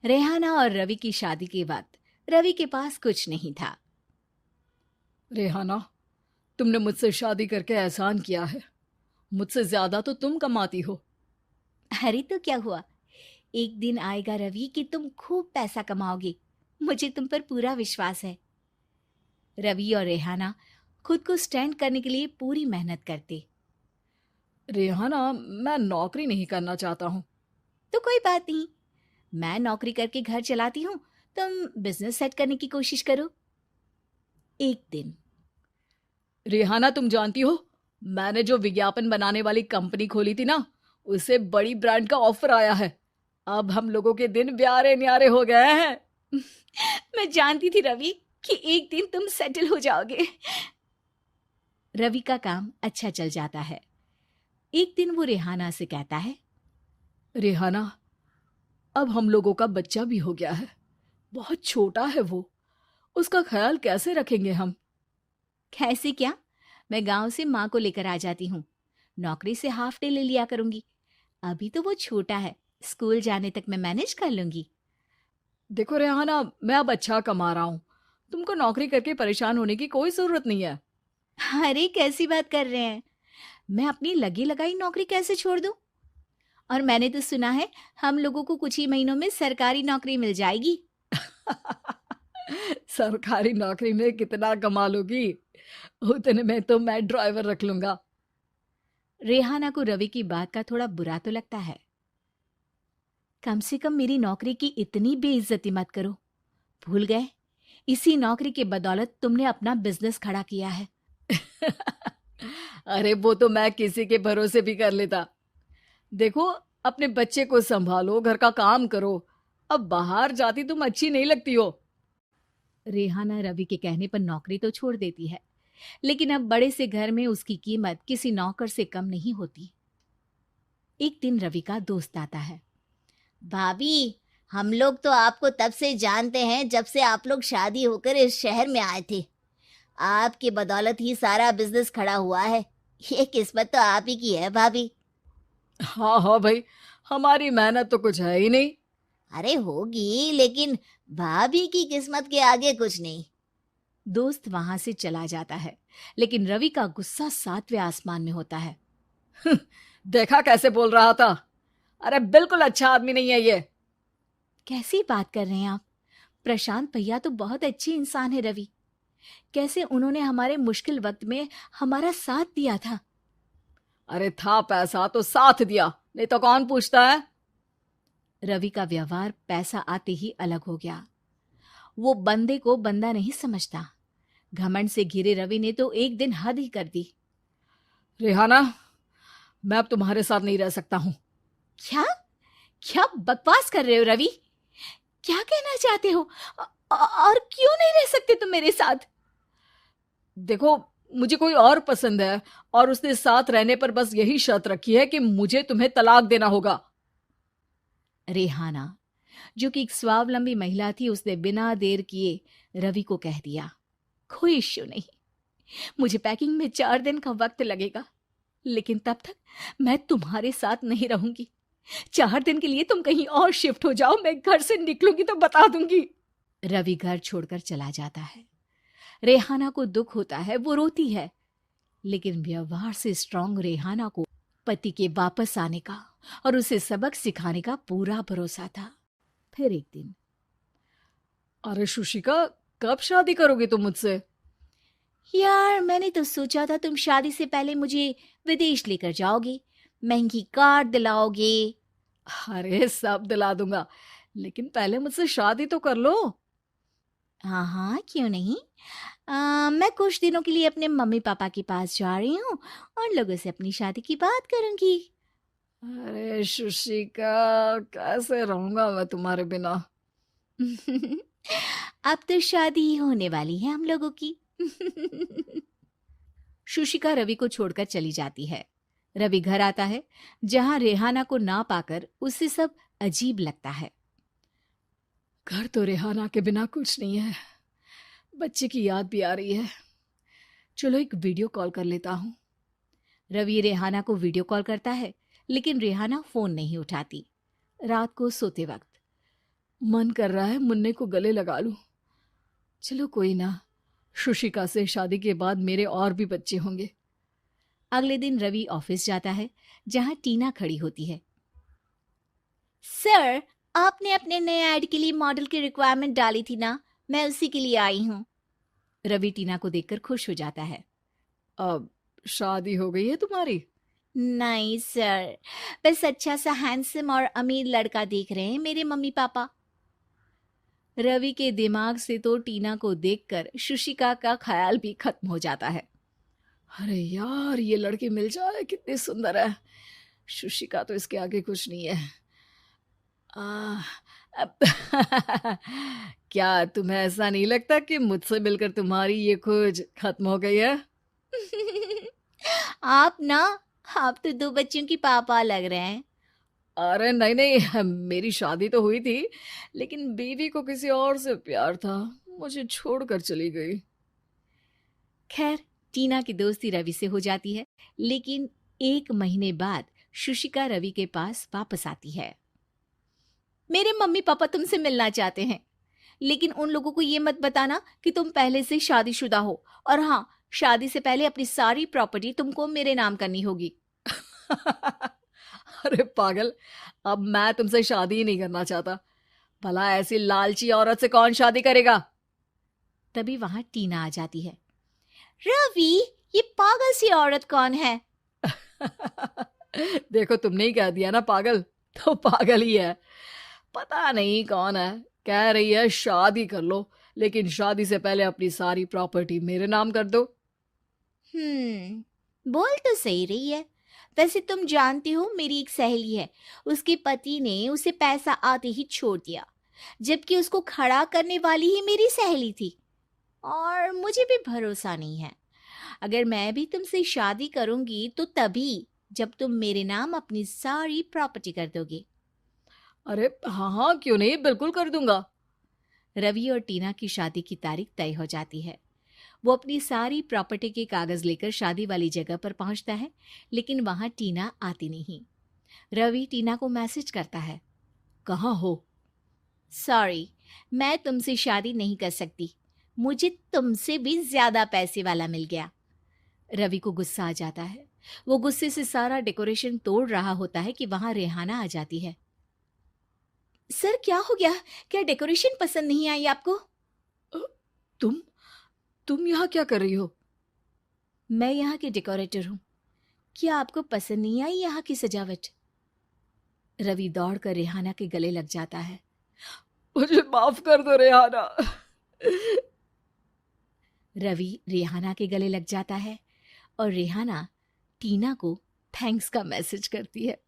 रेहाना और रवि की शादी के बाद रवि के पास कुछ नहीं था। रेहाना, तुमने मुझसे शादी करके एहसान किया है। मुझसे ज्यादा तो तुम कमाती हो। अरे तो क्या हुआ, एक दिन आएगा रवि कि तुम खूब पैसा कमाओगे। मुझे तुम पर पूरा विश्वास है। रवि और रेहाना खुद को स्टैंड करने के लिए पूरी मेहनत करते। रेहाना, मैं नौकरी नहीं करना चाहता हूँ। तो कोई बात नहीं, मैं नौकरी करके घर चलाती हूँ, तुम बिजनेस सेट करने की कोशिश करो। एक दिन रेहाना, तुम जानती हो, मैंने जो विज्ञापन बनाने वाली कंपनी खोली थी ना, उसे बड़ी ब्रांड का ऑफर आया है। अब हम लोगों के दिन ब्यारे न्यारे हो गए हैं। मैं जानती थी रवि कि एक दिन तुम सेटल हो जाओगे। रवि का काम अच्छा चल जाता है। एक दिन वो रेहाना से कहता है, रेहाना, अब हम लोगों का बच्चा भी हो गया है। बहुत छोटा है वो। उसका ख्याल कैसे रखेंगे हम? कैसे क्या, मैं गांव से माँ को लेकर आ जाती हूँ। नौकरी से हाफ डे ले लिया करूंगी। अभी तो वो छोटा है, स्कूल जाने तक मैं मैनेज कर लूंगी। देखो रेहाना, मैं अब अच्छा कमा रहा हूँ। तुमको नौकरी करके परेशान होने की कोई जरूरत नहीं है। अरे कैसी बात कर रहे हैं, मैं अपनी लगी लगाई नौकरी कैसे छोड़ दूं? और मैंने तो सुना है हम लोगों को कुछ ही महीनों में सरकारी नौकरी मिल जाएगी। सरकारी नौकरी में कितना कमा लोगी? उतने में तो मैं ड्राइवर रख लूंगा। रेहाना को रवि की बात का थोड़ा बुरा तो लगता है। कम से कम मेरी नौकरी की इतनी बेइज्जती मत करो। भूल गए, इसी नौकरी के बदौलत तुमने अपना बिजनेस खड़ा किया है। अरे वो तो मैं किसी के भरोसे भी कर लेता। देखो, अपने बच्चे को संभालो, घर का काम करो। अब बाहर जाती तुम अच्छी नहीं लगती हो। रेहाना रवि के कहने पर नौकरी तो छोड़ देती है, लेकिन अब बड़े से घर में उसकी कीमत किसी नौकर से कम नहीं होती। एक दिन रवि का दोस्त आता है। भाभी, हम लोग तो आपको तब से जानते हैं जब से आप लोग शादी होकर इस शहर में आए थे। आपकी बदौलत ही सारा बिजनेस खड़ा हुआ है। ये किस्मत तो आप ही की है भाभी। हाँ हाँ भाई, हमारी मेहनत तो कुछ है ही नहीं। अरे होगी, लेकिन भाभी की किस्मत के आगे कुछ नहीं। दोस्त वहां से चला जाता है, लेकिन रवि का गुस्सा सातवें आसमान में होता है। देखा कैसे बोल रहा था? अरे बिल्कुल अच्छा आदमी नहीं है ये। कैसी बात कर रहे हैं आप? प्रशांत भैया तो बहुत अच्छे इंसान है रवि। कैसे उन्होंने हमारे मुश्किल वक्त में हमारा साथ दिया था। अरे था पैसा तो साथ दिया, नहीं तो कौन पूछता है? रवि का व्यवहार पैसा आते ही अलग हो गया। वो बंदे को बंदा नहीं समझता। घमंड से घिरे रवि ने तो एक दिन हद ही कर दी। रेहाना, मैं अब तुम्हारे साथ नहीं रह सकता हूँ। क्या क्या बकवास कर रहे हो रवि? क्या कहना चाहते हो? और क्यों नहीं रह सकते तुम मेरे साथ? देखो, मुझे कोई और पसंद है, और उसने साथ रहने पर बस यही शर्त रखी है कि मुझे तुम्हें तलाक देना होगा। रेहाना, जो कि एक स्वावलंबी महिला थी, उसने बिना देर किए रवि को कह दिया, कोई इश्यू नहीं, मुझे पैकिंग में 4 दिन का वक्त लगेगा, लेकिन तब तक मैं तुम्हारे साथ नहीं रहूंगी। 4 दिन के लिए तुम कहीं और शिफ्ट हो जाओ, मैं घर से निकलूंगी तो बता दूंगी। रवि घर छोड़कर चला जाता है। रेहाना को दुख होता है, वो रोती है, लेकिन व्यवहार से स्ट्रांग रेहाना को पति के वापस आने का और उसे सबक सिखाने का पूरा भरोसा था। फिर एक दिन, अरे शुशिका, कब शादी करोगी तुम मुझसे? यार मैंने तो सोचा था तुम शादी से पहले मुझे विदेश लेकर जाओगे, महंगी कार दिलाओगे। अरे सब दिला दूंगा, लेकिन पहले मुझसे शादी तो कर लो। हाँ हाँ, क्यों नहीं। मैं कुछ दिनों के लिए अपने मम्मी पापा के पास जा रही हूँ और लोगों से अपनी शादी की बात करूंगी। अरे शुशिका, कैसे रहूंगा मैं तुम्हारे बिना? अब तो शादी ही होने वाली है हम लोगों की। शुशिका रवि को छोड़कर चली जाती है। रवि घर आता है, जहां रेहाना को ना पाकर उसे सब अजीब लगता है। घर तो रेहाना के बिना कुछ नहीं है। बच्चे की याद भी आ रही है। चलो एक वीडियो कॉल कर लेता हूँ। रवि रेहाना को वीडियो कॉल करता है, लेकिन रेहाना फोन नहीं उठाती। रात को सोते वक्त मन कर रहा है मुन्ने को गले लगा लूं। चलो कोई ना, शुशिका से शादी के बाद मेरे और भी बच्चे होंगे। अगले दिन रवि ऑफिस जाता है, जहां टीना खड़ी होती है। सर, आपने अपने नए ऐड के लिए मॉडल की रिक्वायरमेंट डाली थी ना, मैं उसी के लिए आई हूँ। रवि टीना को देखकर खुश हो जाता है। अब शादी हो गई है तुम्हारी? नहीं सर, बस अच्छा सा हैंडसम और अमीर लड़का देख रहे हैं मेरे मम्मी पापा। रवि के दिमाग से तो टीना को देखकर शुशिका का ख्याल भी खत्म हो जाता है। अरे यार, ये लड़की मिल जाए कितनी सुंदर है। शुशिका तो इसके आगे कुछ नहीं है। आ, अब क्या तुम्हें ऐसा नहीं लगता कि मुझसे मिलकर तुम्हारी ये खोज खत्म हो गई है? आप तो 2 बच्चों की पापा लग रहे हैं। अरे नहीं नहीं, मेरी शादी तो हुई थी, लेकिन बीवी को किसी और से प्यार था, मुझे छोड़कर चली गई। खैर, टीना की दोस्ती रवि से हो जाती है, लेकिन 1 महीने बाद शुशिका रवि के पास वापस आती है। मेरे मम्मी पापा तुमसे मिलना चाहते हैं, लेकिन उन लोगों को ये मत बताना कि तुम पहले से शादीशुदा हो, और हाँ, शादी से पहले अपनी सारी प्रॉपर्टी तुमको मेरे नाम करनी होगी। अरे पागल, अब मैं तुमसे शादी ही नहीं करना चाहता। भला ऐसी लालची औरत से कौन शादी करेगा? तभी वहां टीना आ जाती है। रवि, ये पागल सी औरत कौन है? देखो, तुमने ही कह दिया ना पागल, तो पागल ही है। पता नहीं कौन है, कह रही है शादी कर लो, लेकिन शादी से पहले अपनी सारी प्रॉपर्टी मेरे नाम कर दो। बोल तो सही रही है। वैसे तुम जानती हो, मेरी एक सहेली है, उसके पति ने उसे पैसा आते ही छोड़ दिया, जबकि उसको खड़ा करने वाली ही मेरी सहेली थी। और मुझे भी भरोसा नहीं है। अगर मैं भी तुमसे शादी करूंगी तो तभी जब तुम मेरे नाम अपनी सारी प्रॉपर्टी कर दोगे। अरे हाँ हाँ, क्यों नहीं, बिल्कुल कर दूंगा। रवि और टीना की शादी की तारीख तय हो जाती है। वो अपनी सारी प्रॉपर्टी के कागज लेकर शादी वाली जगह पर पहुंचता है, लेकिन वहां टीना आती नहीं। रवि टीना को मैसेज करता है। कहाँ हो? सॉरी, मैं तुमसे शादी नहीं कर सकती, मुझे तुमसे भी ज्यादा पैसे वाला मिल गया। रवि को गुस्सा आ जाता है। वो गुस्से से सारा डेकोरेशन तोड़ रहा होता है कि वहां रेहाना आ जाती है। सर, क्या हो गया? क्या डेकोरेशन पसंद नहीं आई आपको? अ, तुम यहाँ क्या कर रही हो? मैं यहाँ की डेकोरेटर हूँ। क्या आपको पसंद नहीं आई यहाँ की सजावट? रवि दौड़कर रेहाना के गले लग जाता है। मुझे माफ कर दो रेहाना। रवि रेहाना के गले लग जाता है और रेहाना टीना को थैंक्स का मैसेज करती है।